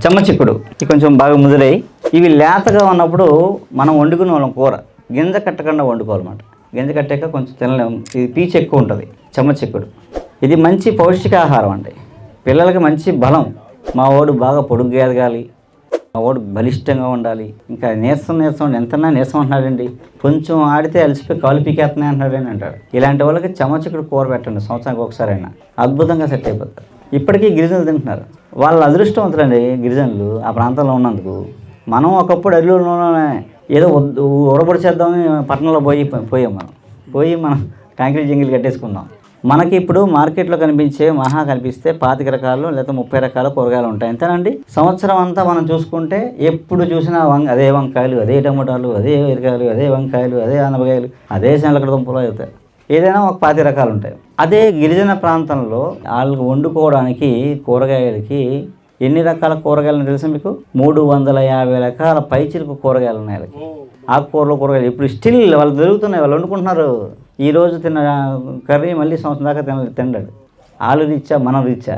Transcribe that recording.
చెమ్మ చిక్కుడు ఇవి కొంచెం బాగా ముదిరాయి. ఇవి లేతగా ఉన్నప్పుడు మనం వండుకునే వాళ్ళం కూర గింజ కట్టకుండా వండుకోవాలన్నమాట. గింజ కట్టాక కొంచెం తినలేము. ఇది పీచు ఎక్కువ ఉంటుంది. చెమ్మ చిక్కుడు ఇది మంచి పౌష్టికాహారం అండి. పిల్లలకి మంచి బలం. మా వాడు బాగా పొడుగ్గా ఎదగాలి, మా వాడు బలిష్టంగా ఉండాలి, ఇంకా నీరసం ఎంతన్నా నీరసం అంటున్నాడండి, కొంచెం ఆడితే అలసిపోయి కాలు పీకేస్తున్నాయి అంటున్నాడని అంటాడు. ఇలాంటి వాళ్ళకి చెమ్మ చిక్కుడు కూర పెట్టండి సంవత్సరానికి ఒకసారి అయినా, అద్భుతంగా సెట్ అయిపోతారు. ఇప్పటికీ గిరిజనులు తింటున్నారు. వాళ్ళ అదృష్టవంతులండి గిరిజనులు ఆ ప్రాంతంలో ఉన్నందుకు. మనం ఒకప్పుడు అల్లులోనే ఏదో ఉరబడి చేద్దామని పట్టణంలో పోయాం. మనం కాంక్రీట్ జంగిల్ కట్టేసుకున్నాం. మనకి ఇప్పుడు మార్కెట్లో కనిపించే కనిపిస్తే 25 రకాలు లేదా 30 రకాల కూరగాయలు ఉంటాయి, అంతేనండి. సంవత్సరం అంతా మనం చూసుకుంటే ఎప్పుడు చూసినా అదే వంకాయలు, అదే టమోటాలు, అదే ఎరకాయలు, అదే వంకాయలు, అదే ఆనపకాయలు, అదే శనగల దుంపలు అవుతాయి. ఏదైనా ఒక 25 రకాలు ఉంటాయి. అదే గిరిజన ప్రాంతంలో వాళ్ళకి వండుకోవడానికి కూరగాయలకి ఎన్ని రకాల కూరగాయలు తెలుసు మీకు? 350 రకాల పైచిలుకు కూరగాయలు ఉన్నాయి వాళ్ళకి. కూరగాయలు ఇప్పుడు స్టిల్ వాళ్ళు దొరుకుతున్నాయి, వాళ్ళు వండుకుంటున్నారు. ఈరోజు తిన్న కర్రీ మళ్ళీ సంవత్సరం దాకా తినడాడు. వాళ్ళు రీచా మనం రీచా